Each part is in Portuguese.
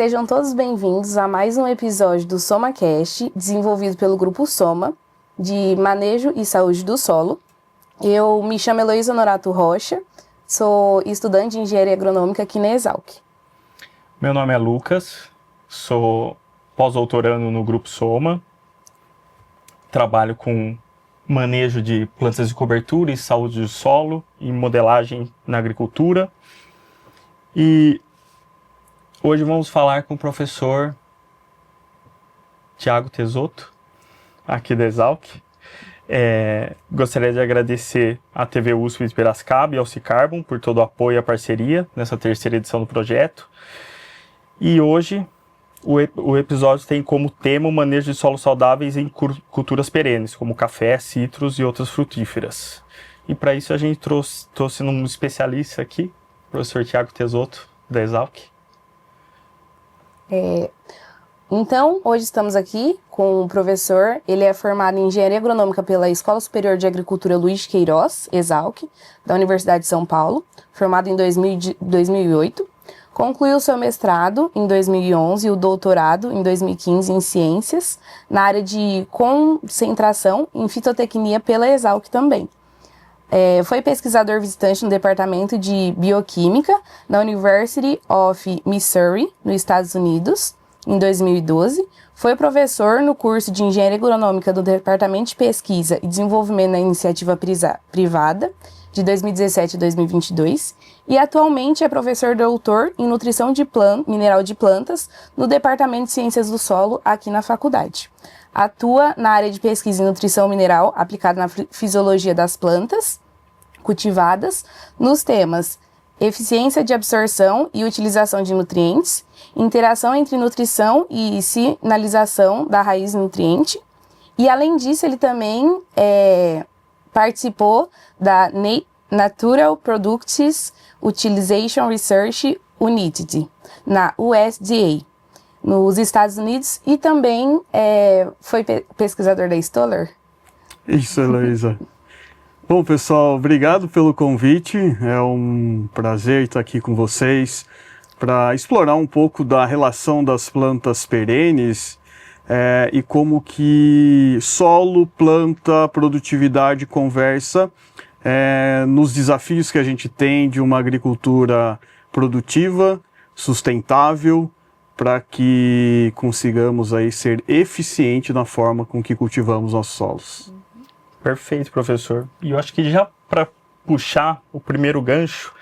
Sejam todos bem-vindos a mais um episódio do SomaCast, desenvolvido pelo Grupo Soma, de Manejo e Saúde do Solo. Eu me chamo Heloísa Norato Rocha, sou estudante de Engenharia Agronômica aqui na Exalc. Meu nome é Lucas, sou pós-doutorando no Grupo Soma, trabalho com manejo de plantas de cobertura e saúde do solo e modelagem na agricultura. E hoje vamos falar com o professor Tiago Tesoto, aqui da Exalc. Gostaria de agradecer à TV USP de Piracicaba e ao Cicarbon por todo o apoio e a parceria nessa terceira edição do projeto. E hoje o episódio tem como tema o manejo de solos saudáveis em culturas perenes, como café, citros e outras frutíferas. E para isso a gente trouxe um especialista aqui, o professor Tiago Tesoto, da Exalc. Então, hoje estamos aqui com o professor. Ele é formado em Engenharia Agronômica pela Escola Superior de Agricultura Luiz de Queiroz, Exalc, da Universidade de São Paulo, formado em 2008. Concluiu seu mestrado em 2011 e o doutorado em 2015 em Ciências, na área de concentração em fitotecnia pela Exalc também. Foi pesquisador visitante no Departamento de Bioquímica na University of Missouri, nos Estados Unidos, em 2012. Foi professor no curso de Engenharia Agronômica do Departamento de Pesquisa e Desenvolvimento na Iniciativa Privada, de 2017 a 2022, e atualmente é professor doutor em Nutrição Mineral de Plantas no Departamento de Ciências do Solo, aqui na faculdade. Atua na área de pesquisa em nutrição mineral aplicada na fisiologia das plantas cultivadas, nos temas eficiência de absorção e utilização de nutrientes, interação entre nutrição e sinalização da raiz nutriente, e além disso ele também participou da Natural Products Utilization Research Unit, na USDA, nos Estados Unidos, e também foi pesquisador da Stoller. Isso, Heloísa. Bom, pessoal, obrigado pelo convite. É um prazer estar aqui com vocês para explorar um pouco da relação das plantas perenes e como que solo, planta, produtividade conversa nos desafios que a gente tem de uma agricultura produtiva, sustentável, para que consigamos aí ser eficiente na forma com que cultivamos nossos solos. Perfeito, professor. E eu acho que já para puxar o primeiro gancho,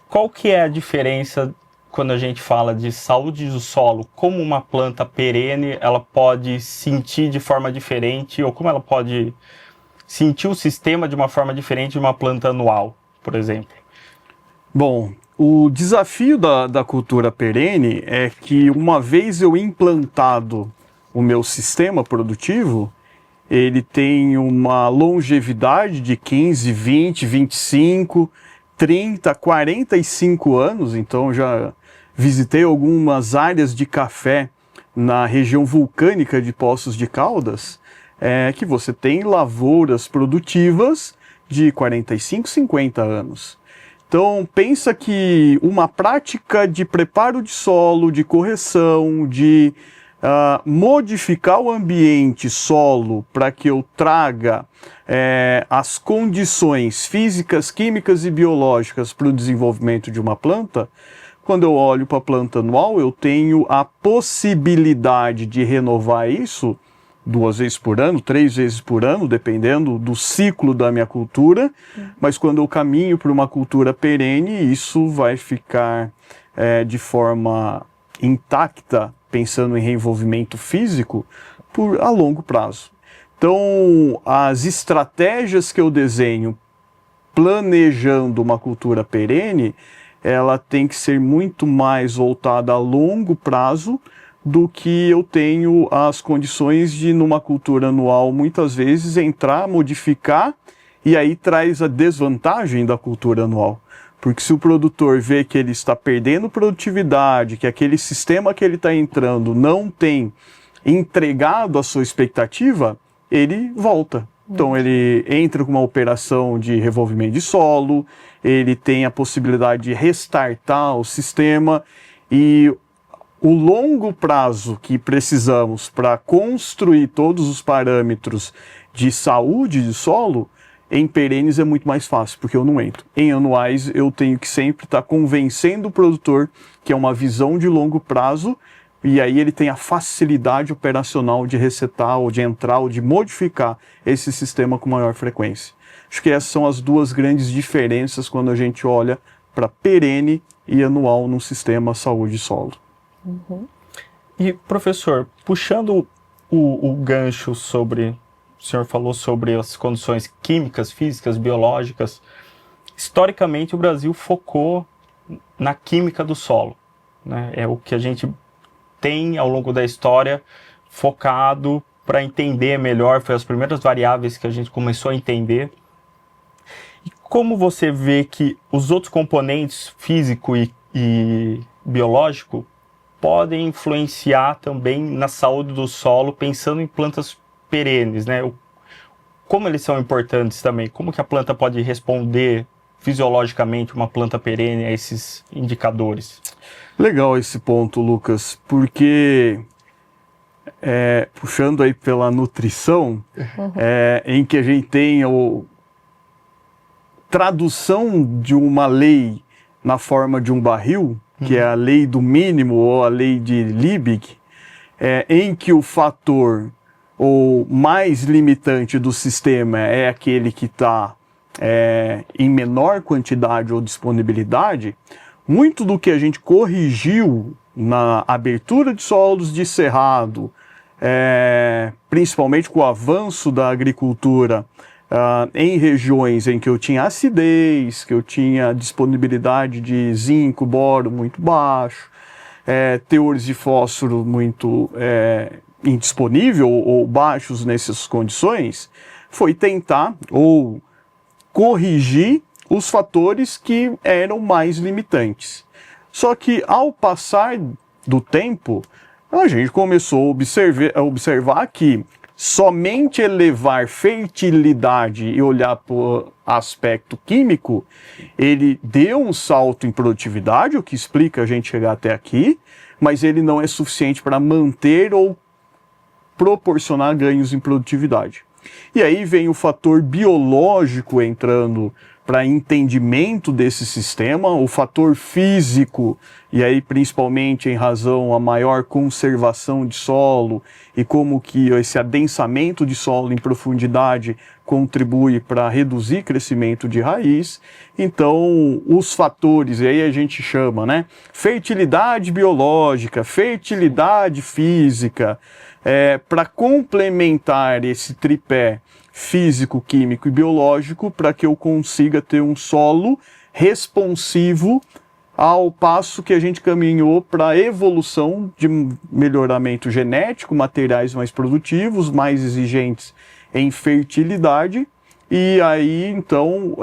qual que é a diferença quando a gente fala de saúde do solo? Como uma planta perene, ela pode sentir de forma diferente, ou como ela pode sentir o sistema de uma forma diferente de uma planta anual, por exemplo? Bom, o desafio da cultura perene é que uma vez eu implantado o meu sistema produtivo, ele tem uma longevidade de 15, 20, 25, 30, 45 anos, então já visitei algumas áreas de café na região vulcânica de Poços de Caldas, que você tem lavouras produtivas de 45, 50 anos. Então pensa que uma prática de preparo de solo, de correção, de modificar o ambiente solo para que eu traga as condições físicas, químicas e biológicas para o desenvolvimento de uma planta. Quando eu olho para a planta anual, eu tenho a possibilidade de renovar isso 2 vezes por ano, 3 vezes por ano, dependendo do ciclo da minha cultura, mas quando eu caminho para uma cultura perene, isso vai ficar de forma intacta, pensando em reenvolvimento físico, a longo prazo. Então, as estratégias que eu desenho planejando uma cultura perene, ela tem que ser muito mais voltada a longo prazo do que eu tenho as condições de, numa cultura anual, muitas vezes, entrar, modificar, e aí traz a desvantagem da cultura anual. Porque se o produtor vê que ele está perdendo produtividade, que aquele sistema que ele está entrando não tem entregado a sua expectativa, ele volta. Então ele entra com uma operação de revolvimento de solo, ele tem a possibilidade de restartar o sistema, e o longo prazo que precisamos para construir todos os parâmetros de saúde de solo, em perenes é muito mais fácil, porque eu não entro. Em anuais, eu tenho que sempre estar convencendo o produtor que é uma visão de longo prazo, e aí ele tem a facilidade operacional de resetar, ou de entrar, ou de modificar esse sistema com maior frequência. Acho que essas são as duas grandes diferenças quando a gente olha para perene e anual num sistema saúde solo. Uhum. E, professor, puxando o gancho sobre, o senhor falou sobre as condições químicas, físicas, biológicas, historicamente o Brasil focou na química do solo, né? É o que a gente tem ao longo da história focado para entender melhor, foi as primeiras variáveis que a gente começou a entender. E como você vê que os outros componentes físico e biológico podem influenciar também na saúde do solo, pensando em plantas perenes, né? Como eles são importantes também? Como que a planta pode responder fisiologicamente, uma planta perene, a esses indicadores? Legal esse ponto, Lucas, porque puxando aí pela nutrição, em que a gente tem a tradução de uma lei na forma de um barril, que é a lei do mínimo ou a lei de Liebig, em que o fator ou mais limitante do sistema é aquele que está em menor quantidade ou disponibilidade. Muito do que a gente corrigiu na abertura de solos de cerrado, principalmente com o avanço da agricultura em regiões em que eu tinha acidez, que eu tinha disponibilidade de zinco, boro muito baixo, teores de fósforo muito indisponível ou baixos nessas condições, foi tentar ou corrigir os fatores que eram mais limitantes. Só que ao passar do tempo, a gente começou a observar que somente elevar fertilidade e olhar para o aspecto químico, ele deu um salto em produtividade, o que explica a gente chegar até aqui, mas ele não é suficiente para manter ou proporcionar ganhos em produtividade. E aí vem o fator biológico entrando para entendimento desse sistema, o fator físico, e aí principalmente em razão a maior conservação de solo e como que esse adensamento de solo em profundidade contribui para reduzir crescimento de raiz. Então, os fatores, e aí a gente chama, né, fertilidade biológica, fertilidade física, para complementar esse tripé físico, químico e biológico, para que eu consiga ter um solo responsivo ao passo que a gente caminhou para a evolução de melhoramento genético, materiais mais produtivos, mais exigentes em fertilidade, e aí então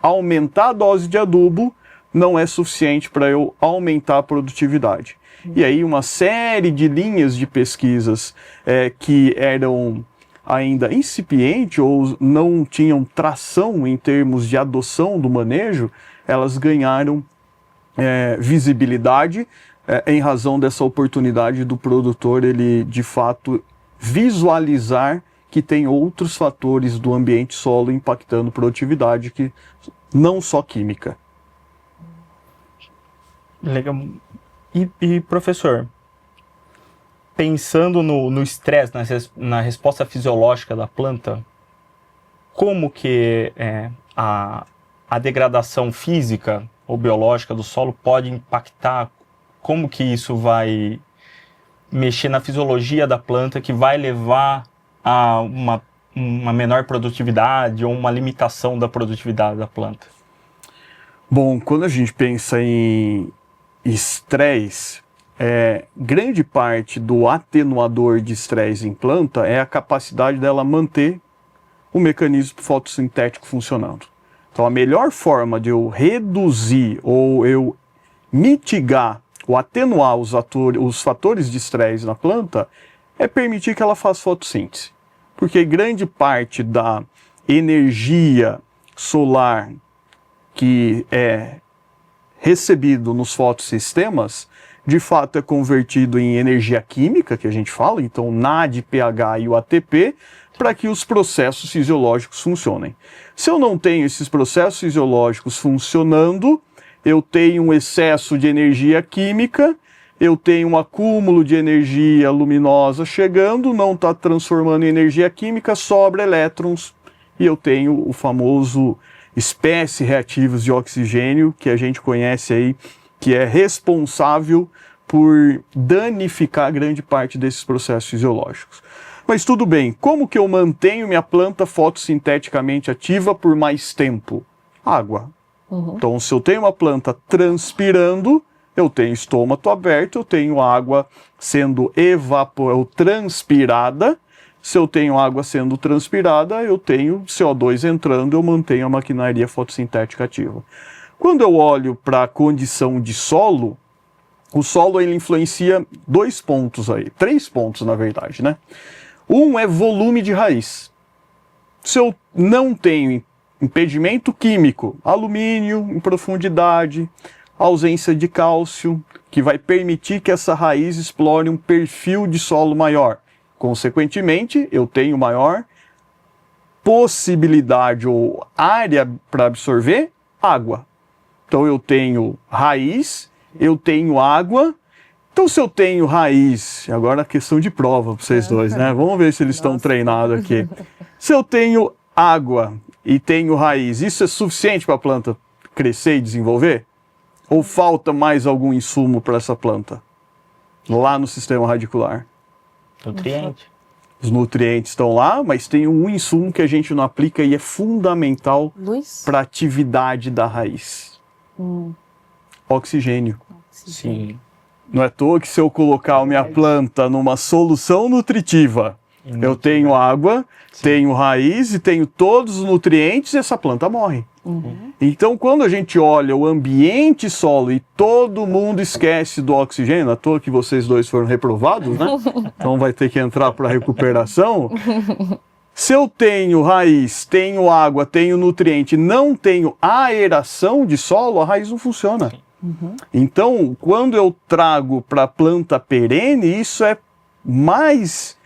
aumentar a dose de adubo não é suficiente para eu aumentar a produtividade. E aí uma série de linhas de pesquisas que eram ainda incipiente ou não tinham tração em termos de adoção do manejo, elas ganharam visibilidade em razão dessa oportunidade do produtor ele de fato visualizar que tem outros fatores do ambiente solo impactando produtividade, que não só química. Legal. E professor, pensando no estresse, na resposta fisiológica da planta, como que a degradação física ou biológica do solo pode impactar, como que isso vai mexer na fisiologia da planta, que vai levar a uma menor produtividade ou uma limitação da produtividade da planta? Bom, quando a gente pensa em estresse, grande parte do atenuador de estresse em planta é a capacidade dela manter o mecanismo fotossintético funcionando. Então, a melhor forma de eu reduzir ou eu mitigar ou atenuar os fatores de estresse na planta é permitir que ela faça fotossíntese. Porque grande parte da energia solar que é recebido nos fotossistemas de fato é convertido em energia química, que a gente fala, então NAD, pH e o ATP, para que os processos fisiológicos funcionem. Se eu não tenho esses processos fisiológicos funcionando, eu tenho um excesso de energia química, eu tenho um acúmulo de energia luminosa chegando, não está transformando em energia química, sobra elétrons, e eu tenho o famoso espécie reativos de oxigênio, que a gente conhece aí, que é responsável por danificar grande parte desses processos fisiológicos. Mas tudo bem, como que eu mantenho minha planta fotossinteticamente ativa por mais tempo? Água. Então, se eu tenho uma planta transpirando, eu tenho estômago aberto, eu tenho água sendo transpirada. Se eu tenho água sendo transpirada, eu tenho CO2 entrando, eu mantenho a maquinaria fotossintética ativa. Quando eu olho para a condição de solo, o solo ele influencia 2 pontos aí, 3 pontos na verdade, né? Um é volume de raiz. Se eu não tenho impedimento químico, alumínio em profundidade, ausência de cálcio, que vai permitir que essa raiz explore um perfil de solo maior. Consequentemente, eu tenho maior possibilidade ou área para absorver água. Então eu tenho raiz, eu tenho água. Então se eu tenho raiz, agora a questão de prova para vocês dois, né? Vamos ver se eles estão treinados aqui. Se eu tenho água e tenho raiz, isso é suficiente para a planta crescer e desenvolver? Ou falta mais algum insumo para essa planta? Lá no sistema radicular. Nutriente. Os nutrientes estão lá, mas tem um insumo que a gente não aplica e é fundamental para a atividade da raiz. Oxigênio. Sim. Não é à toa que se eu colocar a minha planta numa solução nutritiva, eu tenho água, tenho raiz e tenho todos os nutrientes e essa planta morre. Então, quando a gente olha o ambiente solo e todo mundo esquece do oxigênio, não é à toa que vocês dois foram reprovados, né? Então vai ter que entrar para recuperação. Se eu tenho raiz, tenho água, tenho nutriente, não tenho aeração de solo, a raiz não funciona. Então, quando eu trago para a planta perene, isso é mais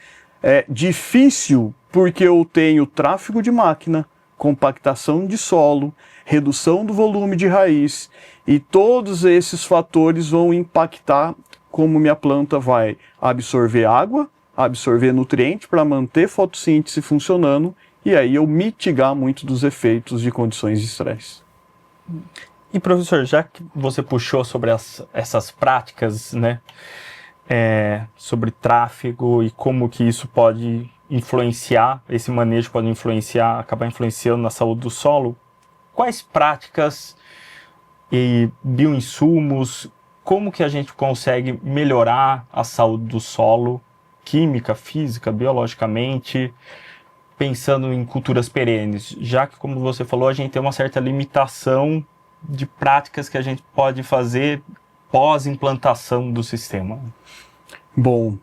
difícil porque eu tenho tráfego de máquina, compactação de solo, redução do volume de raiz e todos esses fatores vão impactar como minha planta vai absorver água, absorver nutriente para manter fotossíntese funcionando e aí eu mitigar muito dos efeitos de condições de estresse. E professor, já que você puxou sobre essas práticas, né, sobre tráfego e como que isso pode influenciar, esse manejo pode influenciar, acabar influenciando na saúde do solo, quais práticas e bioinsumos, como que a gente consegue melhorar a saúde do solo, química, física, biologicamente, pensando em culturas perenes, já que, como você falou, a gente tem uma certa limitação de práticas que a gente pode fazer pós-implantação do sistema? Bom,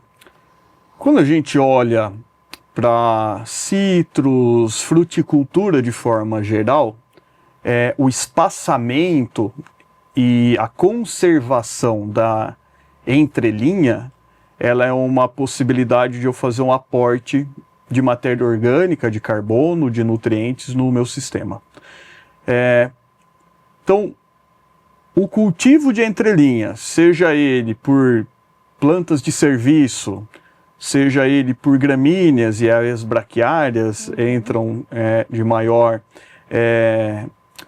quando a gente olha para citros, fruticultura de forma geral, o espaçamento e a conservação da entrelinha, ela é uma possibilidade de eu fazer um aporte de matéria orgânica, de carbono, de nutrientes no meu sistema. Então, o cultivo de entrelinha, seja ele por plantas de serviço, seja ele por gramíneas e as braquiárias entram de maior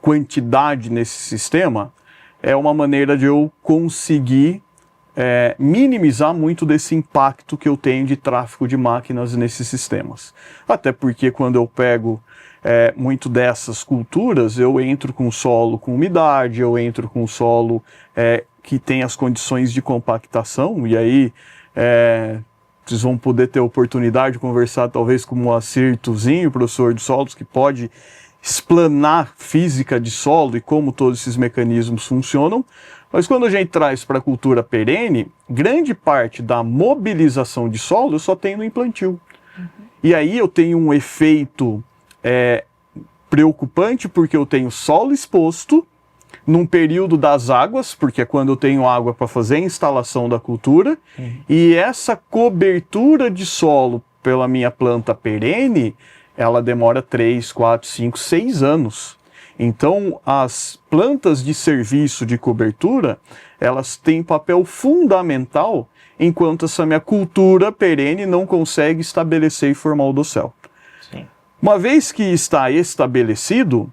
quantidade nesse sistema, é uma maneira de eu conseguir minimizar muito desse impacto que eu tenho de tráfego de máquinas nesses sistemas. Até porque quando eu pego muito dessas culturas, eu entro com solo com umidade, eu entro com solo que tem as condições de compactação, e aí vocês vão poder ter a oportunidade de conversar talvez com o Moacir Tuzinho, professor de solos, que pode explanar física de solo e como todos esses mecanismos funcionam. Mas quando a gente traz para a cultura perene, grande parte da mobilização de solo eu só tenho no implantio. E aí eu tenho um efeito preocupante porque eu tenho solo exposto, num período das águas, porque é quando eu tenho água para fazer a instalação da cultura, e essa cobertura de solo pela minha planta perene, ela demora 3, 4, 5, 6 anos. Então, as plantas de serviço de cobertura, elas têm papel fundamental enquanto essa minha cultura perene não consegue estabelecer e formar o dossel. Sim. Uma vez que está estabelecido,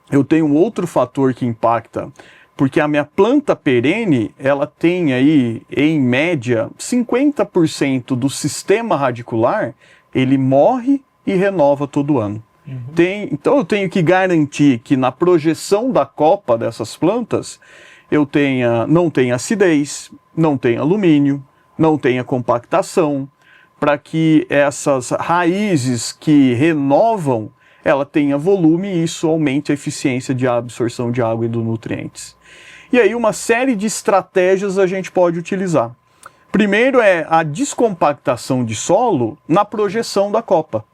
eu tenho um outro fator que impacta, porque a minha planta perene, ela tem aí, em média, 50% do sistema radicular, ele morre e renova todo ano. Então eu tenho que garantir que na projeção da copa dessas plantas, eu não tenha acidez, não tenha alumínio, não tenha compactação, para que essas raízes que renovam, ela tenha volume e isso aumente a eficiência de absorção de água e dos nutrientes. E aí uma série de estratégias a gente pode utilizar. Primeiro é a descompactação de solo na projeção da copa.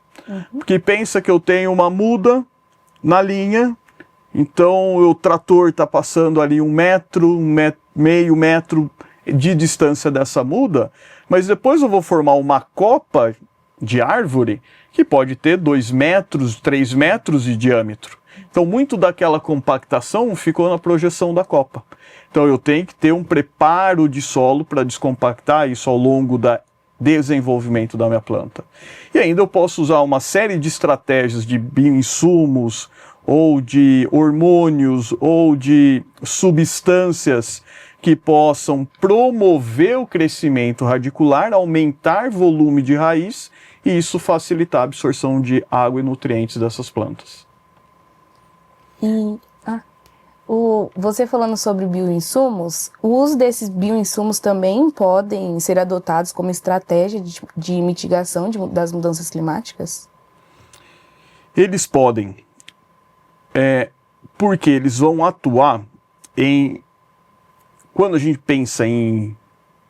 Porque pensa que eu tenho uma muda na linha, então o trator está passando ali 1 metro, meio metro de distância dessa muda, mas depois eu vou formar uma copa de árvore que pode ter 2 metros, 3 metros de diâmetro. Então muito daquela compactação ficou na projeção da copa. Então eu tenho que ter um preparo de solo para descompactar isso ao longo da desenvolvimento da minha planta. E ainda eu posso usar uma série de estratégias de bioinsumos, ou de hormônios, ou de substâncias que possam promover o crescimento radicular, aumentar volume de raiz, e isso facilitar a absorção de água e nutrientes dessas plantas. Você falando sobre bioinsumos, o uso desses bioinsumos também podem ser adotados como estratégia de mitigação das mudanças climáticas? Eles podem, porque eles vão atuar em... Quando a gente pensa em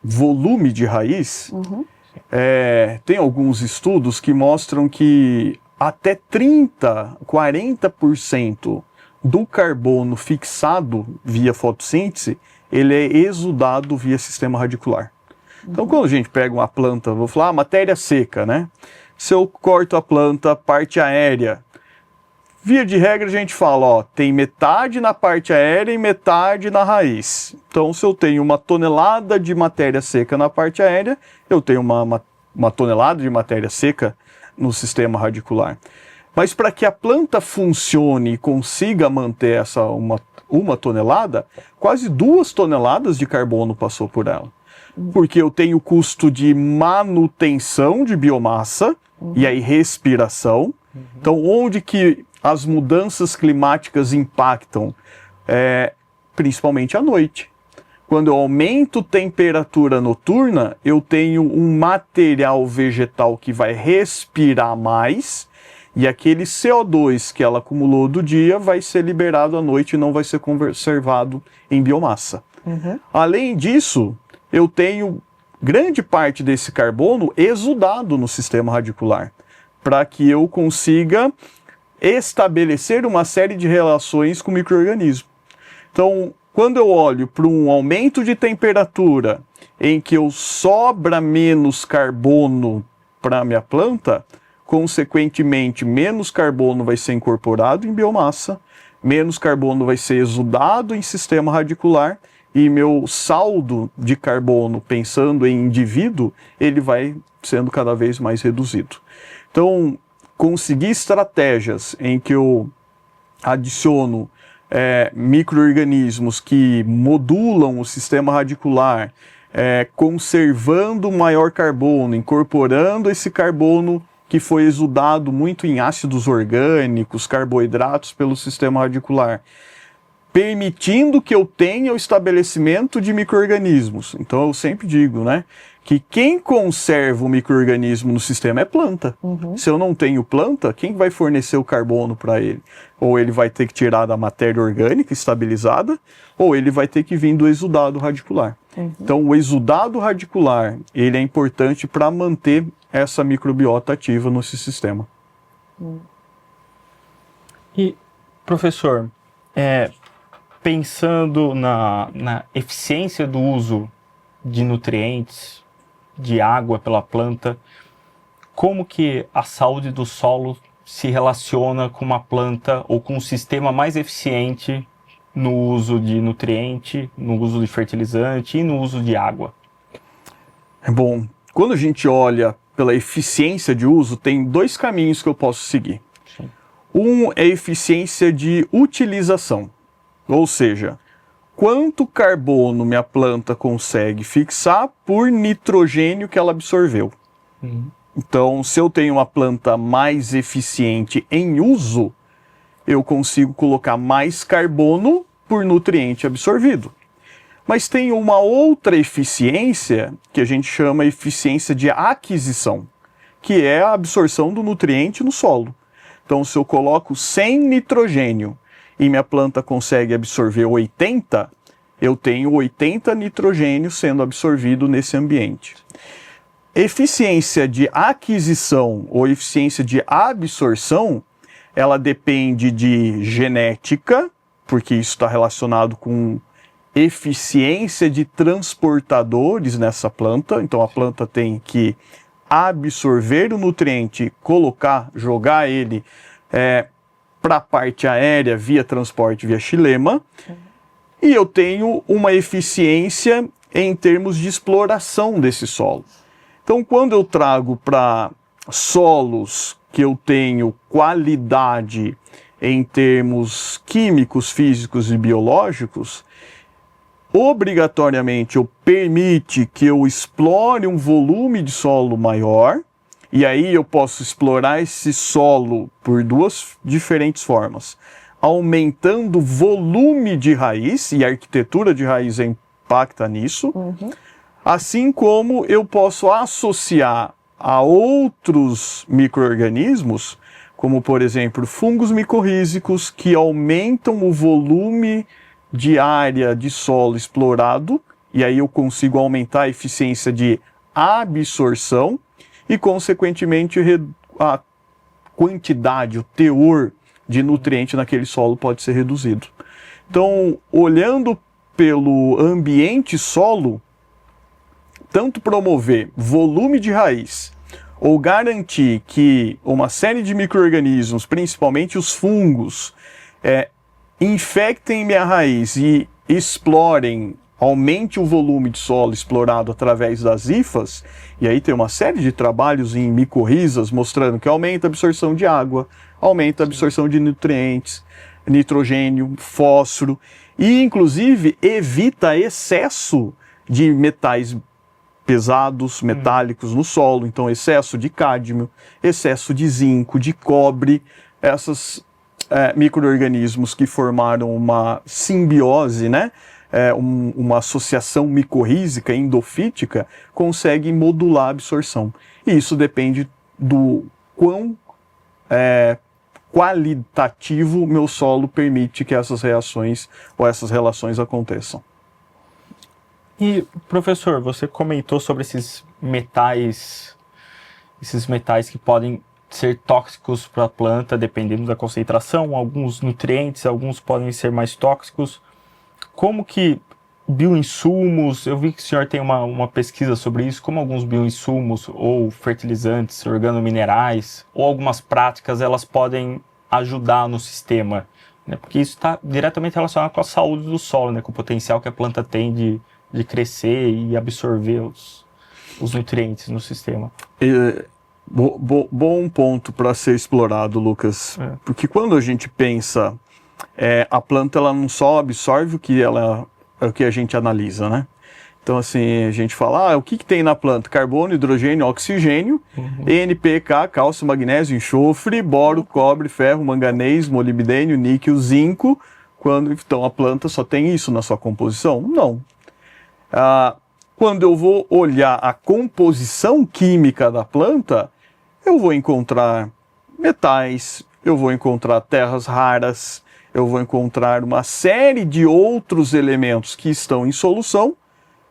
volume de raiz, tem alguns estudos que mostram que até 30%, 40% do carbono fixado via fotossíntese, ele é exudado via sistema radicular. Então, quando a gente pega uma planta, vou falar, matéria seca, né? Se eu corto a planta, parte aérea, via de regra a gente fala, ó, tem metade na parte aérea e metade na raiz. Então, se eu tenho 1 tonelada de matéria seca na parte aérea, eu tenho uma tonelada de matéria seca no sistema radicular. Mas para que a planta funcione e consiga manter essa uma tonelada, quase 2 toneladas de carbono passou por ela. Porque eu tenho o custo de manutenção de biomassa e aí respiração. Então, onde que as mudanças climáticas impactam? Principalmente à noite. Quando eu aumento temperatura noturna, eu tenho um material vegetal que vai respirar mais, e aquele CO2 que ela acumulou do dia vai ser liberado à noite e não vai ser conservado em biomassa. Além disso, eu tenho grande parte desse carbono exudado no sistema radicular, para que eu consiga estabelecer uma série de relações com o micro-organismo. Então, quando eu olho para um aumento de temperatura em que eu sobra menos carbono para a minha planta, consequentemente, menos carbono vai ser incorporado em biomassa, menos carbono vai ser exudado em sistema radicular e meu saldo de carbono, pensando em indivíduo, ele vai sendo cada vez mais reduzido. Então, conseguir estratégias em que eu adiciono micro-organismos que modulam o sistema radicular, conservando maior carbono, incorporando esse carbono que foi exudado muito em ácidos orgânicos, carboidratos pelo sistema radicular, permitindo que eu tenha o estabelecimento de micro-organismos. Então eu sempre digo, né, que quem conserva o micro-organismo no sistema é planta. Se eu não tenho planta, quem vai fornecer o carbono para ele? Ou ele vai ter que tirar da matéria orgânica estabilizada, ou ele vai ter que vir do exudado radicular. Então o exudado radicular, ele é importante para manter essa microbiota ativa no sistema. E, professor, pensando na eficiência do uso de nutrientes, de água pela planta, como que a saúde do solo se relaciona com uma planta ou com um sistema mais eficiente no uso de nutriente, no uso de fertilizante e no uso de água? Bom, quando a gente olha pela eficiência de uso, tem dois caminhos que eu posso seguir. Sim. Um é a eficiência de utilização, ou seja, quanto carbono minha planta consegue fixar por nitrogênio que ela absorveu. Então, se eu tenho uma planta mais eficiente em uso, eu consigo colocar mais carbono por nutriente absorvido. Mas tem uma outra eficiência que a gente chama eficiência de aquisição, que é a absorção do nutriente no solo. Então, se eu coloco 100 nitrogênio e minha planta consegue absorver 80, eu tenho 80 nitrogênio sendo absorvido nesse ambiente. Eficiência de aquisição ou eficiência de absorção, ela depende de genética, porque isso está relacionado com eficiência de transportadores nessa planta. Então a planta tem que absorver o nutriente, jogar ele para a parte aérea via transporte, via xilema. E eu tenho uma eficiência em termos de exploração desse solo. Então, quando eu trago para solos que eu tenho qualidade em termos químicos, físicos e biológicos, obrigatoriamente eu permite que eu explore um volume de solo maior, e aí eu posso explorar esse solo por duas diferentes formas. Aumentando o volume de raiz, e a arquitetura de raiz impacta nisso, assim como eu posso associar a outros micro-organismos, como por exemplo fungos micorrízicos, que aumentam o volume de área de solo explorado, e aí eu consigo aumentar a eficiência de absorção e, consequentemente, a quantidade, o teor de nutriente naquele solo pode ser reduzido. Então, olhando pelo ambiente solo, tanto promover volume de raiz ou garantir que uma série de micro-organismos, principalmente os fungos, infectem minha raiz e explorem, aumente o volume de solo explorado através das hifas, e aí tem uma série de trabalhos em micorrizas mostrando que aumenta a absorção de água, aumenta a absorção de nutrientes, nitrogênio, fósforo, e inclusive evita excesso de metais pesados, metálicos no solo, então excesso de cádmio, excesso de zinco, de cobre, essas micro-organismos que formaram uma simbiose, né? Uma associação micorrízica endofítica, conseguem modular a absorção. E isso depende do quão qualitativo meu solo permite que essas reações ou essas relações aconteçam. E, professor, você comentou sobre esses metais que podem ser tóxicos para a planta, dependendo da concentração, alguns nutrientes, alguns podem ser mais tóxicos. Como que bioinsumos, eu vi que o senhor tem uma pesquisa sobre isso, como alguns bioinsumos ou fertilizantes, organominerais, ou algumas práticas, elas podem ajudar no sistema, né? Porque isso está diretamente relacionado com a saúde do solo, né? Com o potencial que a planta tem de crescer e absorver os nutrientes no sistema. Bom ponto para ser explorado, Lucas, porque quando a gente pensa, a planta ela não só absorve o que a gente analisa, né? Então assim, a gente fala, o que tem na planta? Carbono, hidrogênio, oxigênio, NPK, cálcio, magnésio, enxofre, boro, cobre, ferro, manganês, molibdênio, níquel, zinco. Então a planta só tem isso na sua composição? Não. Quando eu vou olhar a composição química da planta, eu vou encontrar metais, eu vou encontrar terras raras, eu vou encontrar uma série de outros elementos que estão em solução,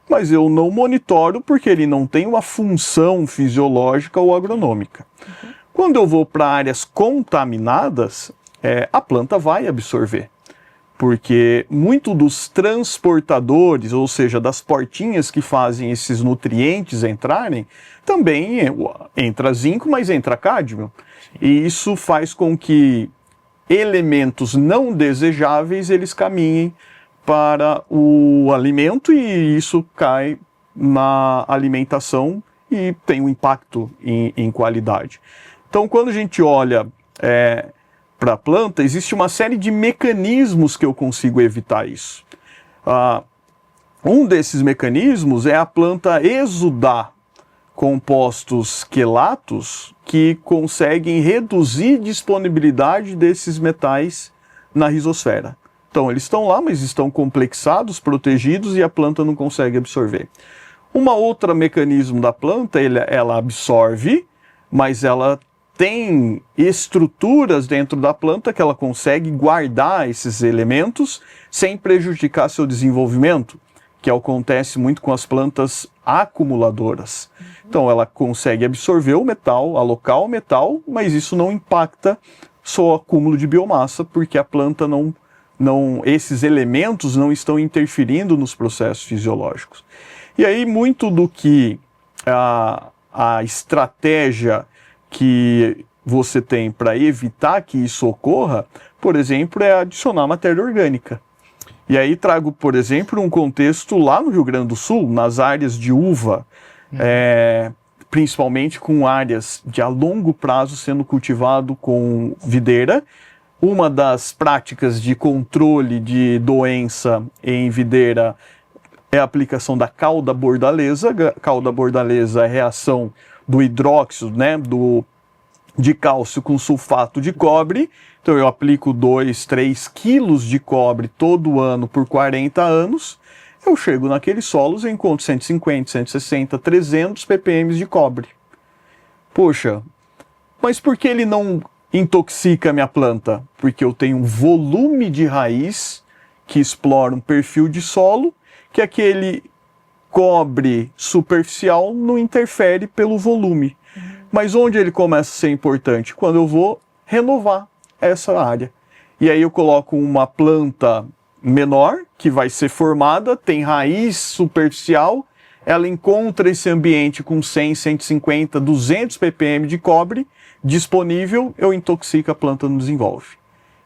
mas eu não monitoro porque ele não tem uma função fisiológica ou agronômica. Quando eu vou para áreas contaminadas, a planta vai absorver. porque muito dos transportadores, ou seja, das portinhas que fazem esses nutrientes entrarem, também entra zinco, mas entra cádmio. E isso faz com que elementos não desejáveis eles caminhem para o alimento e isso cai na alimentação e tem um impacto em qualidade. Então, quando a gente olha para a planta, existe uma série de mecanismos que eu consigo evitar isso. Um desses mecanismos é a planta exudar compostos quelatos que conseguem reduzir a disponibilidade desses metais na rizosfera. Então, eles estão lá, mas estão complexados, protegidos e a planta não consegue absorver. Uma outra mecanismo da planta, ela absorve, mas ela tem estruturas dentro da planta que ela consegue guardar esses elementos sem prejudicar seu desenvolvimento, que acontece muito com as plantas acumuladoras. Então ela consegue absorver o metal, alocar o metal, mas isso não impacta só o acúmulo de biomassa, porque a planta esses elementos não estão interferindo nos processos fisiológicos. E aí muito do que a estratégia que você tem para evitar que isso ocorra, por exemplo, é adicionar matéria orgânica. E aí trago, por exemplo, um contexto lá no Rio Grande do Sul, nas áreas de uva, principalmente com áreas de a longo prazo sendo cultivado com videira. Uma das práticas de controle de doença em videira é a aplicação da cauda bordaleza. Cauda bordaleza é a reação do hidróxido, de cálcio com sulfato de cobre. Então eu aplico 2, 3 quilos de cobre todo ano por 40 anos. Eu chego naqueles solos e encontro 150, 160, 300 ppm de cobre. Poxa, mas por que ele não intoxica a minha planta? Porque eu tenho um volume de raiz que explora um perfil de solo que aquele cobre superficial não interfere pelo volume. Mas onde ele começa a ser importante? Quando eu vou renovar essa área. E aí eu coloco uma planta menor, que vai ser formada, tem raiz superficial, ela encontra esse ambiente com 100, 150, 200 ppm de cobre disponível, eu intoxico, a planta não desenvolve.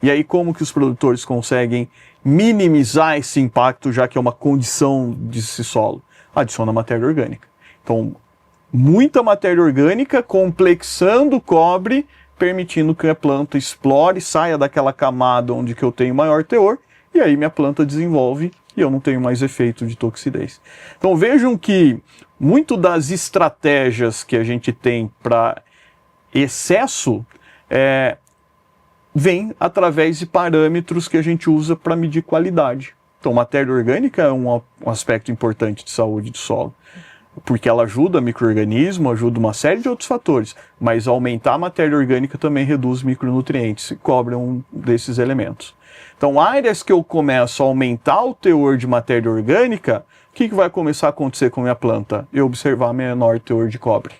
E aí como que os produtores conseguem minimizar esse impacto, já que é uma condição desse solo? Adiciona matéria orgânica. Então, muita matéria orgânica complexando o cobre, permitindo que a planta explore, saia daquela camada onde que eu tenho maior teor, e aí minha planta desenvolve e eu não tenho mais efeito de toxidez. Então vejam que muito das estratégias que a gente tem para excesso vem através de parâmetros que a gente usa para medir qualidade. Então matéria orgânica é um aspecto importante de saúde do solo, porque ela ajuda micro-organismo, ajuda uma série de outros fatores, mas aumentar a matéria orgânica também reduz micronutrientes, e cobre um desses elementos. Então, áreas que eu começo a aumentar o teor de matéria orgânica, o que vai começar a acontecer com a minha planta? Eu observar menor teor de cobre.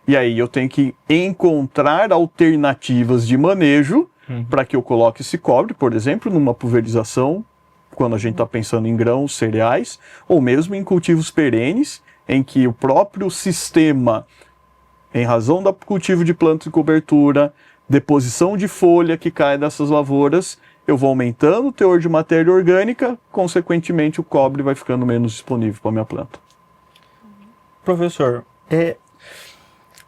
E aí eu tenho que encontrar alternativas de manejo para que eu coloque esse cobre, por exemplo, numa pulverização, quando a gente está pensando em grãos, cereais, ou mesmo em cultivos perenes, em que o próprio sistema, em razão do cultivo de plantas de cobertura, deposição de folha que cai dessas lavouras, eu vou aumentando o teor de matéria orgânica, consequentemente o cobre vai ficando menos disponível para a minha planta. Professor,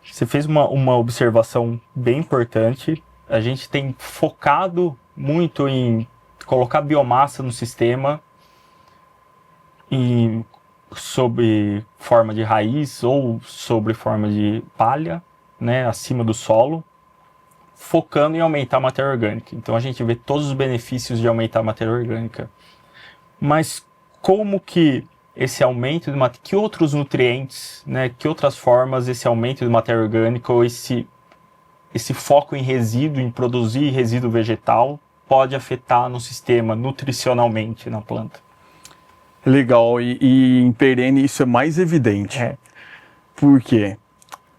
você fez uma observação bem importante. A gente tem focado muito em colocar biomassa no sistema, sobre forma de raiz ou sobre forma de palha, acima do solo, focando em aumentar a matéria orgânica. Então a gente vê todos os benefícios de aumentar a matéria orgânica. Mas como que esse aumento de matéria, que outros nutrientes, que outras formas esse aumento de matéria orgânica ou esse foco em resíduo, em produzir resíduo vegetal, pode afetar no sistema nutricionalmente na planta? Legal, e em perene isso é mais evidente. Por quê?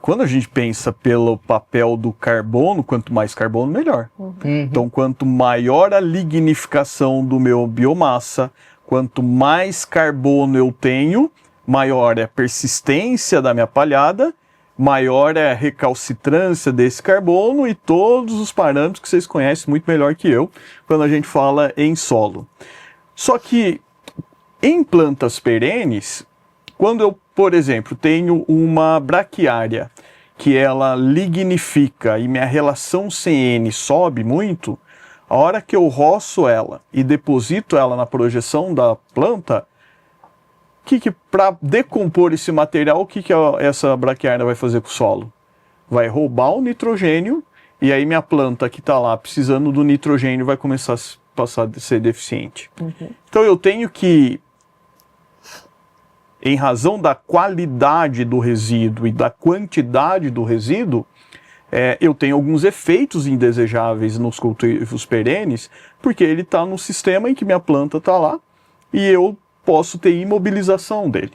quando a gente pensa pelo papel do carbono, quanto mais carbono, melhor. Então, quanto maior a lignificação do meu biomassa, quanto mais carbono eu tenho, maior é a persistência da minha palhada, maior é a recalcitrância desse carbono e todos os parâmetros que vocês conhecem muito melhor que eu quando a gente fala em solo. Só que em plantas perenes, quando eu, por exemplo, tenho uma braquiária que ela lignifica e minha relação CN sobe muito, a hora que eu roço ela e deposito ela na projeção da planta, para decompor esse material, o que essa braquiária vai fazer com o solo? Vai roubar o nitrogênio, e aí minha planta que está lá precisando do nitrogênio vai começar a passar a ser deficiente. Então eu tenho que, em razão da qualidade do resíduo e da quantidade do resíduo, eu tenho alguns efeitos indesejáveis nos cultivos perenes, porque ele está no sistema em que minha planta está lá, e eu posso ter imobilização dele.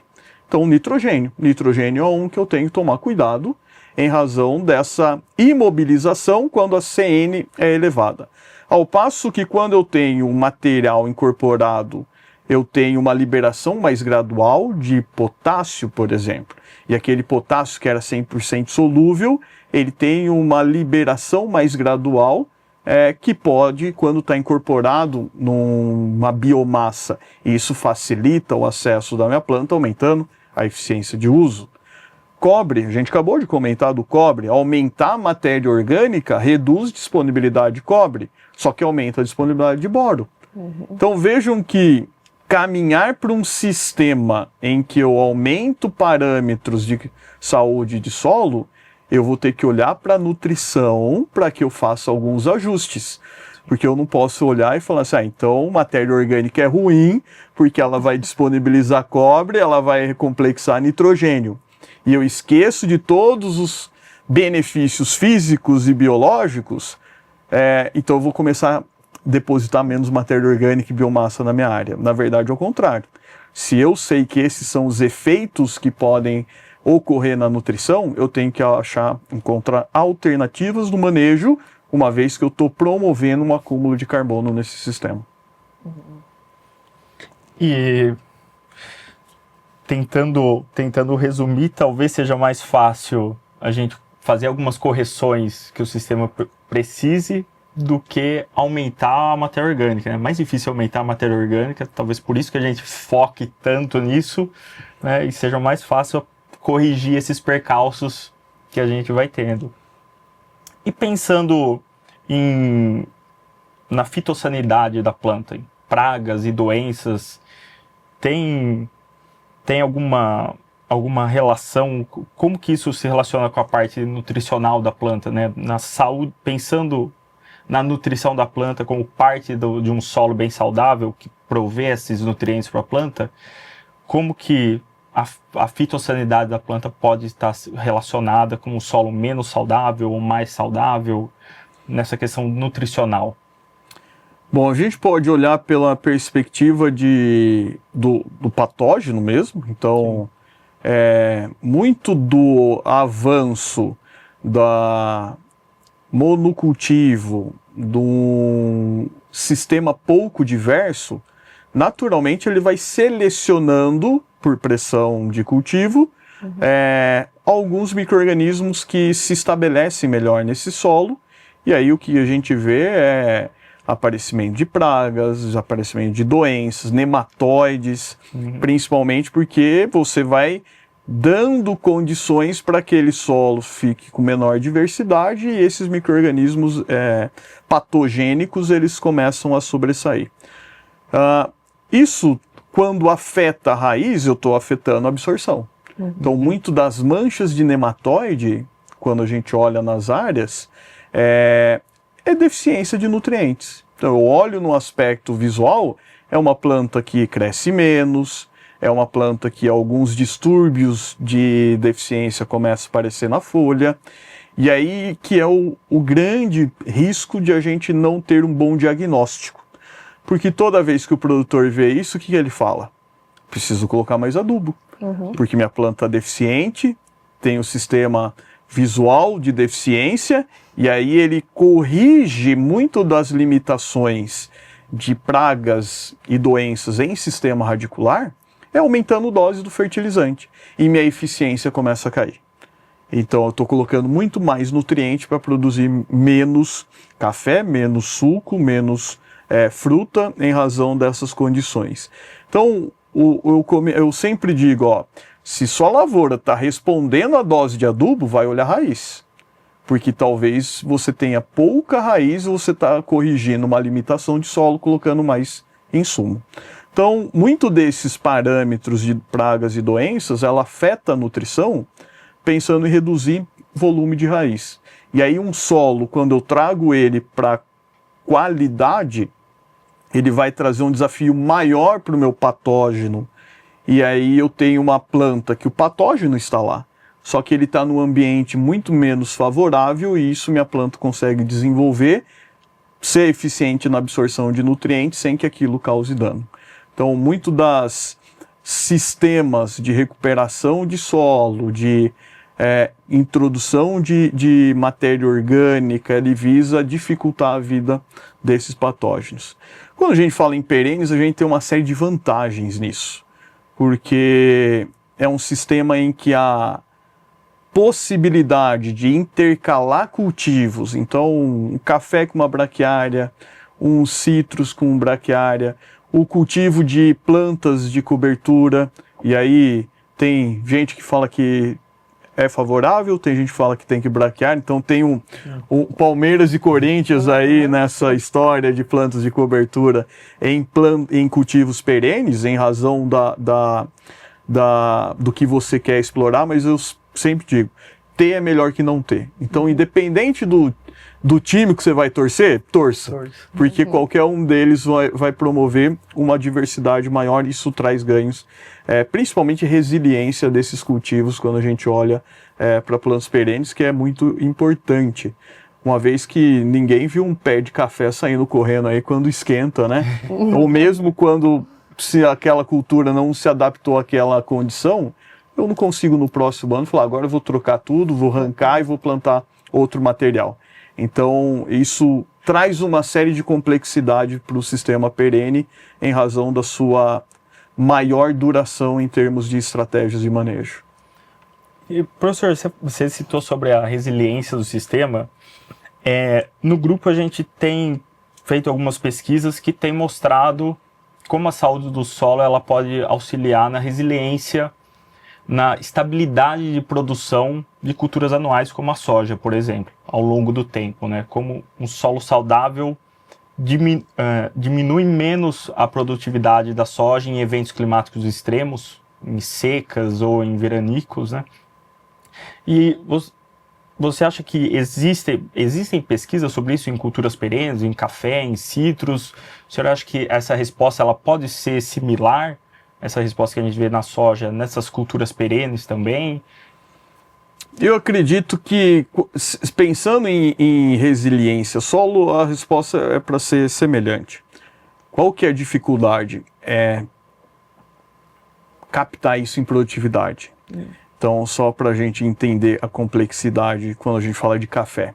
Então, nitrogênio. Nitrogênio é um que eu tenho que tomar cuidado em razão dessa imobilização quando a CN é elevada. Ao passo que quando eu tenho um material incorporado, eu tenho uma liberação mais gradual de potássio, por exemplo. E aquele potássio que era 100% solúvel, ele tem uma liberação mais gradual, que pode, quando está incorporado numa biomassa, e isso facilita o acesso da minha planta, aumentando a eficiência de uso. Cobre, a gente acabou de comentar do cobre, aumentar a matéria orgânica reduz a disponibilidade de cobre, só que aumenta a disponibilidade de boro. Então vejam que caminhar para um sistema em que eu aumento parâmetros de saúde de solo, eu vou ter que olhar para a nutrição para que eu faça alguns ajustes. Porque eu não posso olhar e falar assim, então matéria orgânica é ruim, porque ela vai disponibilizar cobre, ela vai recomplexar nitrogênio. E eu esqueço de todos os benefícios físicos e biológicos, então eu vou começar a depositar menos matéria orgânica e biomassa na minha área. Na verdade, é o contrário. Se eu sei que esses são os efeitos que podem ocorrer na nutrição, eu tenho que encontrar alternativas no manejo, uma vez que eu estou promovendo um acúmulo de carbono nesse sistema. E tentando resumir, talvez seja mais fácil a gente fazer algumas correções que o sistema precise do que aumentar a matéria orgânica. É mais difícil aumentar a matéria orgânica, talvez por isso que a gente foque tanto nisso, né, e seja mais fácil corrigir esses percalços que a gente vai tendo. E pensando na fitossanidade da planta, em pragas e doenças, tem alguma relação? Como que isso se relaciona com a parte nutricional da planta, né? Na saúde, pensando na nutrição da planta como parte de um solo bem saudável, que provê esses nutrientes para a planta, como que a fitossanidade da planta pode estar relacionada com um solo menos saudável ou mais saudável nessa questão nutricional? Bom, a gente pode olhar pela perspectiva do patógeno mesmo. Então, muito do avanço da monocultivo, do sistema pouco diverso, naturalmente ele vai selecionando, por pressão de cultivo, alguns micro-organismos que se estabelecem melhor nesse solo, e aí o que a gente vê é aparecimento de pragas, aparecimento de doenças, nematóides, principalmente porque você vai dando condições para que aquele solo fique com menor diversidade e esses micro-organismos patogênicos eles começam a sobressair. Isso, quando afeta a raiz, eu estou afetando a absorção. Então, muito das manchas de nematóide, quando a gente olha nas áreas, é deficiência de nutrientes. Então, eu olho no aspecto visual, é uma planta que cresce menos, é uma planta que alguns distúrbios de deficiência começam a aparecer na folha, e aí que é o grande risco de a gente não ter um bom diagnóstico. Porque toda vez que o produtor vê isso, o que ele fala? Preciso colocar mais adubo, porque minha planta é deficiente, tem o sistema visual de deficiência, e aí ele corrige muito das limitações de pragas e doenças em sistema radicular, aumentando a dose do fertilizante, e minha eficiência começa a cair. Então eu estou colocando muito mais nutriente para produzir menos café, menos suco, menos fruta, em razão dessas condições. Então eu sempre digo, ó, se só a lavoura está respondendo à dose de adubo, vai olhar a raiz. Porque talvez você tenha pouca raiz ou você está corrigindo uma limitação de solo, colocando mais insumo. Então, muito desses parâmetros de pragas e doenças, ela afeta a nutrição, pensando em reduzir volume de raiz. E aí um solo, quando eu trago ele para qualidade, ele vai trazer um desafio maior para o meu patógeno. E aí eu tenho uma planta que o patógeno está lá, só que ele está num ambiente muito menos favorável, e isso minha planta consegue desenvolver, ser eficiente na absorção de nutrientes sem que aquilo cause dano. Então, muito das sistemas de recuperação de solo, de introdução de matéria orgânica, ele visa dificultar a vida desses patógenos. Quando a gente fala em perenes, a gente tem uma série de vantagens nisso, porque é um sistema em que a possibilidade de intercalar cultivos, então um café com uma braquiária, um citros com braquiária, o cultivo de plantas de cobertura, e aí tem gente que fala que é favorável, tem gente que fala que tem que braquear, então tem um Palmeiras e Corinthians aí nessa história de plantas de cobertura em cultivos perenes, em razão do que você quer explorar, mas eu sempre digo, ter é melhor que não ter. Então, independente do time que você vai torcer, torça. Porque qualquer um deles vai promover uma diversidade maior, e isso traz ganhos, principalmente resiliência desses cultivos, quando a gente olha para plantas perenes, que é muito importante. Uma vez que ninguém viu um pé de café saindo correndo aí quando esquenta, né? Ou mesmo quando se aquela cultura não se adaptou àquela condição, eu não consigo no próximo ano falar, agora eu vou trocar tudo, vou arrancar e vou plantar outro material. Então, isso traz uma série de complexidade para o sistema perene, em razão da sua maior duração em termos de estratégias de manejo. E, professor, você citou sobre a resiliência do sistema. No grupo a gente tem feito algumas pesquisas que têm mostrado como a saúde do solo ela pode auxiliar na resiliência, na estabilidade de produção de culturas anuais, como a soja, por exemplo, ao longo do tempo, né? Como um solo saudável diminui menos a produtividade da soja em eventos climáticos extremos, em secas ou em veranicos, né? E você acha que existem pesquisas sobre isso em culturas perenes, em café, em citros? O senhor acha que essa resposta ela pode ser similar, essa resposta que a gente vê na soja, nessas culturas perenes também? Eu acredito que, pensando em resiliência solo, a resposta é para ser semelhante. Qual que é a dificuldade? É captar isso em produtividade. Então, só para a gente entender a complexidade quando a gente fala de café.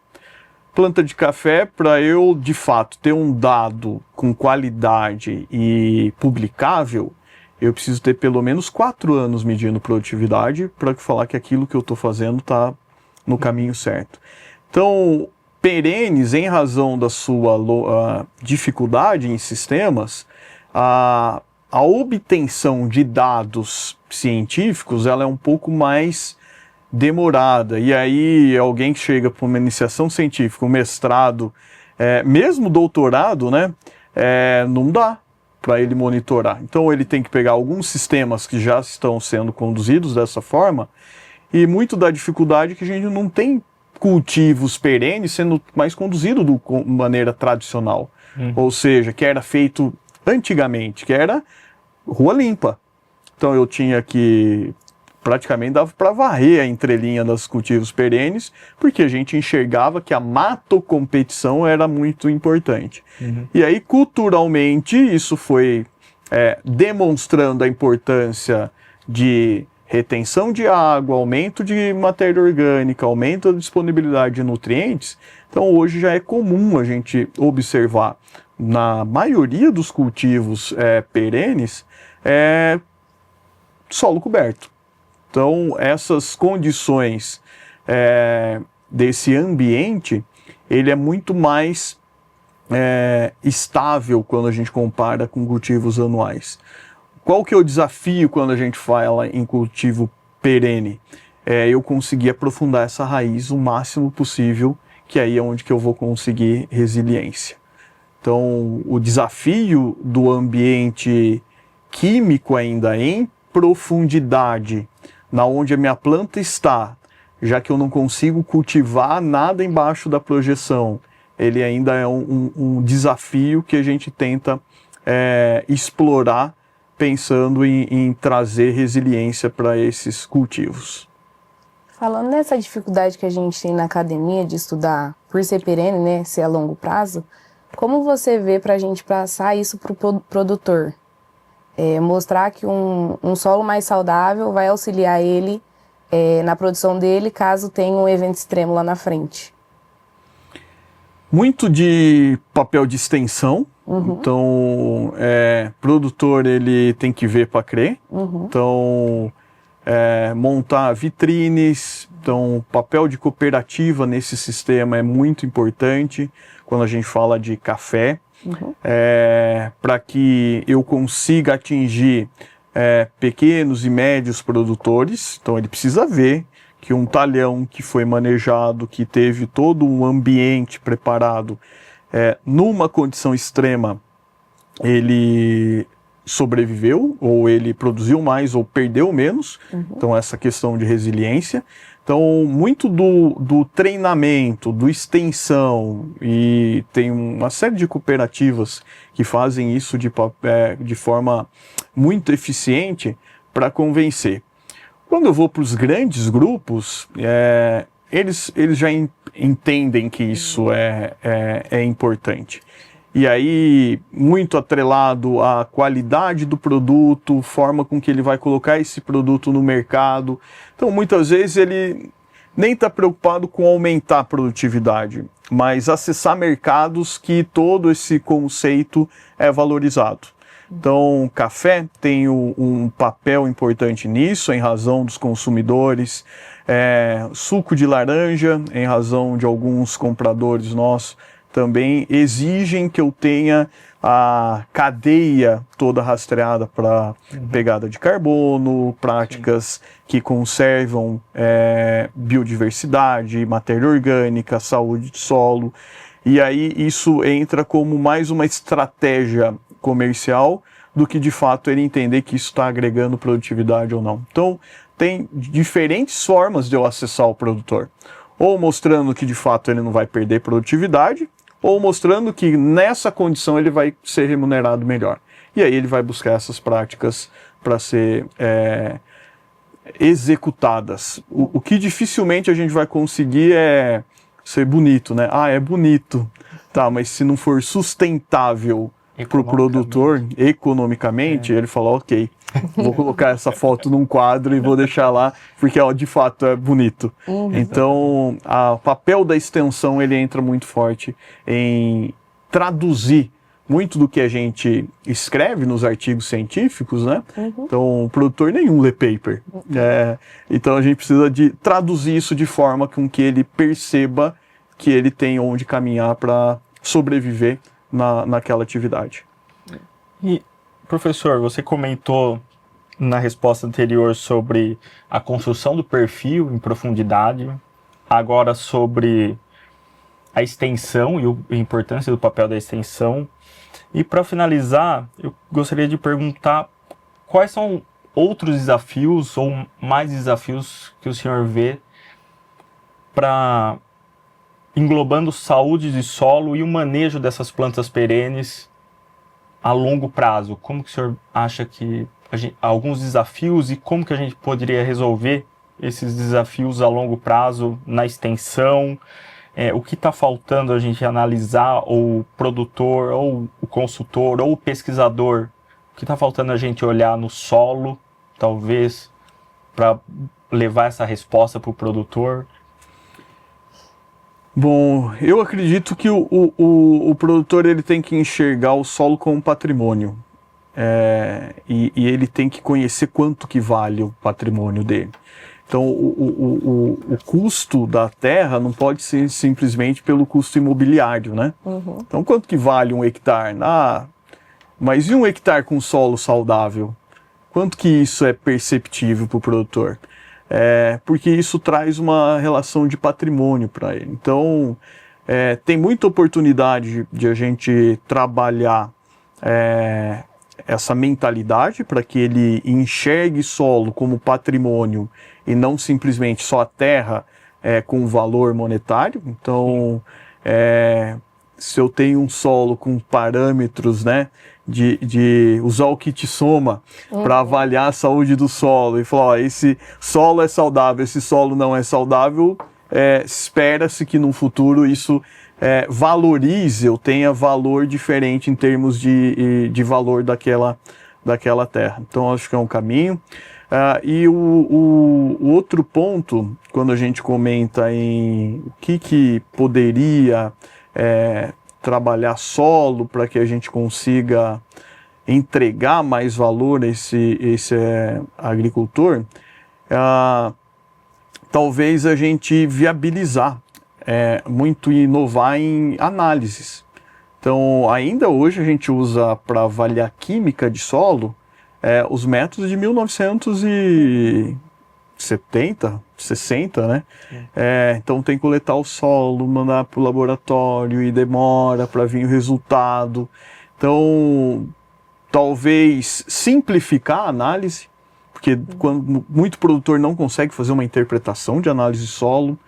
Planta de café, para eu, de fato, ter um dado com qualidade e publicável, eu preciso ter pelo menos 4 anos medindo produtividade para falar que aquilo que eu estou fazendo está no caminho certo. Então, perenes, em razão da sua dificuldade em sistemas, a obtenção de dados científicos ela é um pouco mais demorada. E aí, alguém que chega para uma iniciação científica, um mestrado, mesmo doutorado, né, não dá para ele monitorar. Então ele tem que pegar alguns sistemas que já estão sendo conduzidos dessa forma, e muito da dificuldade é que a gente não tem cultivos perenes sendo mais conduzidos de maneira tradicional. Ou seja, que era feito antigamente, que era rua limpa. Então eu tinha que, praticamente dava para varrer a entrelinha dos cultivos perenes, porque a gente enxergava que a matocompetição era muito importante. E aí, culturalmente, isso foi demonstrando a importância de retenção de água, aumento de matéria orgânica, aumento da disponibilidade de nutrientes. Então hoje já é comum a gente observar na maioria dos cultivos perenes solo coberto. Então essas condições desse ambiente, ele é muito mais estável quando a gente compara com cultivos anuais. Qual que é o desafio quando a gente fala em cultivo perene? Eu conseguir aprofundar essa raiz o máximo possível, que aí é onde que eu vou conseguir resiliência. Então, o desafio do ambiente químico ainda em profundidade, na onde a minha planta está, já que eu não consigo cultivar nada embaixo da projeção, ele ainda é um desafio que a gente tenta explorar, pensando em trazer resiliência para esses cultivos. Falando nessa dificuldade que a gente tem na academia de estudar por ser perene, né, ser a longo prazo, como você vê para a gente passar isso para o produtor? Mostrar que um solo mais saudável vai auxiliar ele na produção dele, caso tenha um evento extremo lá na frente. Muito de papel de extensão. Então, produtor ele tem que ver para crer. Então, montar vitrines. Então, papel de cooperativa nesse sistema é muito importante quando a gente fala de café. Para que eu consiga atingir pequenos e médios produtores. Então, ele precisa ver que um talhão que foi manejado, que teve todo um ambiente preparado, numa condição extrema, ele sobreviveu, ou ele produziu mais, ou perdeu menos. Então, essa questão de resiliência. Então, muito do treinamento, do extensão, e tem uma série de cooperativas que fazem isso de forma muito eficiente para convencer. Quando eu vou para os grandes grupos, eles já entendem que isso é importante. E aí, muito atrelado à qualidade do produto, forma com que ele vai colocar esse produto no mercado. Então, muitas vezes, ele nem está preocupado com aumentar a produtividade, mas acessar mercados que todo esse conceito é valorizado. Então, café tem um papel importante nisso, em razão dos consumidores. Suco de laranja, em razão de alguns compradores nossos, também exigem que eu tenha a cadeia toda rastreada para pegada de carbono, práticas que conservam biodiversidade, matéria orgânica, saúde de solo. E aí isso entra como mais uma estratégia comercial do que de fato ele entender que isso está agregando produtividade ou não. Então tem diferentes formas de eu acessar o produtor. Ou mostrando que de fato ele não vai perder produtividade, ou mostrando que nessa condição ele vai ser remunerado melhor. E aí ele vai buscar essas práticas para ser executadas. O que dificilmente a gente vai conseguir é ser bonito, né? É bonito. Tá, mas se não for sustentável para o produtor, economicamente, ele fala, ok, vou colocar essa foto num quadro e vou deixar lá, porque de fato é bonito. Então, o papel da extensão, ele entra muito forte em traduzir muito do que a gente escreve nos artigos científicos, né? Então, o produtor nenhum lê paper. Então, a gente precisa de traduzir isso de forma com que ele perceba que ele tem onde caminhar para sobreviver naquela atividade. E, professor, você comentou na resposta anterior sobre a construção do perfil em profundidade, agora sobre a extensão e a importância do papel da extensão. E para finalizar, eu gostaria de perguntar quais são outros desafios ou mais desafios que o senhor vê para englobando saúde de solo e o manejo dessas plantas perenes a longo prazo. Como que o senhor acha que alguns desafios e como que a gente poderia resolver esses desafios a longo prazo na extensão? O que está faltando a gente analisar, ou o produtor, ou o consultor, ou o pesquisador? O que está faltando a gente olhar no solo, talvez, para levar essa resposta para o produtor? Bom, eu acredito que o produtor ele tem que enxergar o solo como patrimônio. E ele tem que conhecer quanto que vale o patrimônio dele. Então, o custo da terra não pode ser simplesmente pelo custo imobiliário, né? Uhum. Então, quanto que vale um hectare? Mas e um hectare com solo saudável? Quanto que isso é perceptível para o produtor? Porque isso traz uma relação de patrimônio para ele. Então, tem muita oportunidade de a gente trabalhar essa mentalidade para que ele enxergue solo como patrimônio e não simplesmente só a terra com valor monetário. Então, se eu tenho um solo com parâmetros, né, de usar o kit soma para avaliar a saúde do solo e falar, ó, esse solo é saudável, esse solo não é saudável, espera-se que no futuro isso valorize ou tenha valor diferente em termos de valor daquela terra. Então, acho que é um caminho. E o outro ponto, quando a gente comenta em o que poderia trabalhar solo para que a gente consiga entregar mais valor a esse agricultor, talvez a gente viabilizar muito inovar em análises. Então, ainda hoje a gente usa para avaliar química de solo os métodos de 1970, 60, né? Então tem que coletar o solo, mandar para o laboratório e demora para vir o resultado. Então, talvez simplificar a análise, porque quando muito produtor não consegue fazer uma interpretação de análise de solo.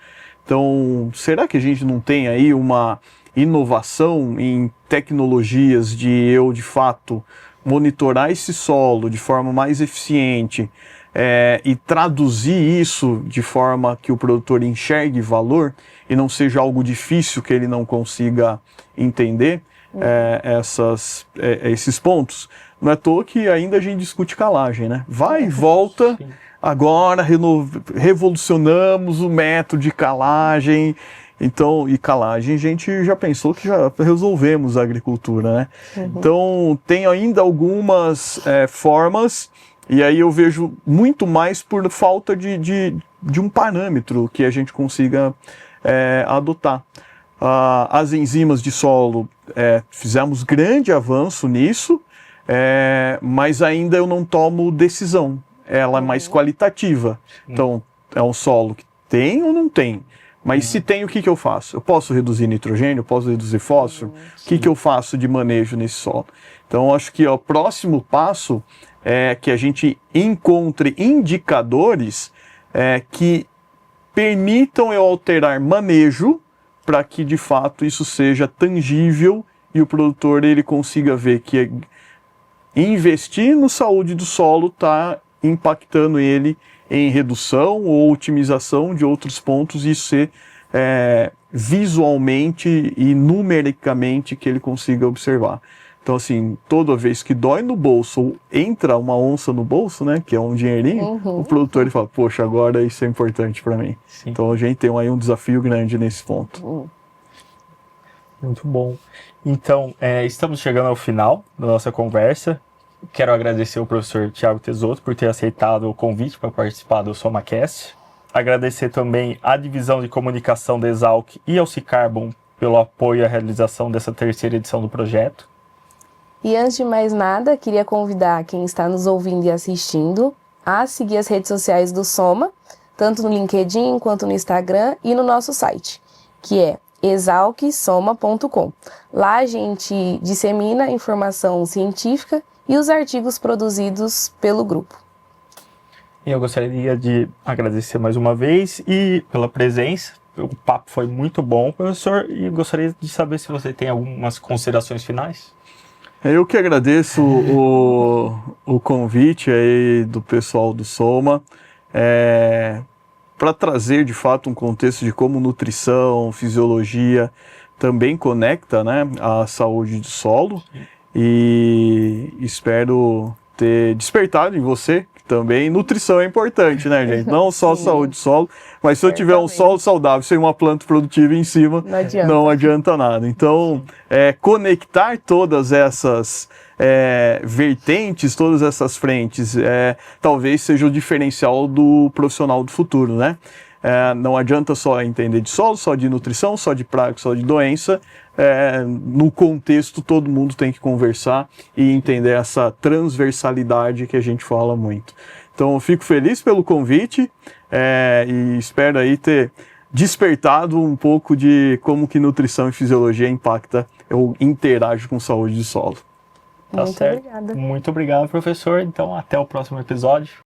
Então, será que a gente não tem aí uma inovação em tecnologias de eu, de fato, monitorar esse solo de forma mais eficiente e traduzir isso de forma que o produtor enxergue valor e não seja algo difícil que ele não consiga entender esses pontos? Não é à toa que ainda a gente discute calagem, né? Vai e volta, agora revolucionamos o método de calagem. Então, e calagem, a gente já pensou que já resolvemos a agricultura, né? Então, tem ainda algumas formas, e aí eu vejo muito mais por falta de um parâmetro que a gente consiga adotar. As enzimas de solo, fizemos grande avanço nisso, mas ainda eu não tomo decisão. Ela é mais qualitativa. Então, é um solo que tem ou não tem? Mas se tem, o que eu faço? Eu posso reduzir nitrogênio, eu posso reduzir fósforo? O que eu faço de manejo nesse solo? Então, acho que o próximo passo é que a gente encontre indicadores que permitam eu alterar manejo para que, de fato, isso seja tangível e o produtor ele consiga ver que investir na saúde do solo está impactando ele em redução ou otimização de outros pontos e isso ser visualmente e numericamente que ele consiga observar. Então, assim, toda vez que dói no bolso ou entra uma onça no bolso, né, que é um dinheirinho, o produtor ele fala, poxa, agora isso é importante para mim. Sim. Então, a gente tem aí um desafio grande nesse ponto. Muito bom. Então, estamos chegando ao final da nossa conversa. Quero agradecer ao professor Thiago Tesoto por ter aceitado o convite para participar do SomaCast. Agradecer também à divisão de comunicação da Exalc e ao Cicarbon pelo apoio à realização dessa terceira edição do projeto. E antes de mais nada, queria convidar quem está nos ouvindo e assistindo a seguir as redes sociais do Soma, tanto no LinkedIn quanto no Instagram e no nosso site, que é exalcsoma.com. Lá a gente dissemina informação científica e os artigos produzidos pelo grupo. Eu gostaria de agradecer mais uma vez e pela presença. O papo foi muito bom, professor, e gostaria de saber se você tem algumas considerações finais. Eu que agradeço o convite aí do pessoal do Soma para trazer de fato um contexto de como nutrição, fisiologia também conecta, né, a saúde do solo. E espero ter despertado em você, que também. Nutrição é importante, né, gente? Não só saúde do solo, mas se eu tiver um solo saudável sem uma planta produtiva em cima, não adianta nada. Então, conectar todas essas vertentes, todas essas frentes, talvez seja o diferencial do profissional do futuro, né? Não adianta só entender de solo, só de nutrição, só de praga, só de doença. No contexto, todo mundo tem que conversar e entender essa transversalidade que a gente fala muito. Então, eu fico feliz pelo convite e espero aí ter despertado um pouco de como que nutrição e fisiologia impacta ou interage com saúde do solo. Tá certo. Obrigada. Muito obrigado, professor. Então, até o próximo episódio.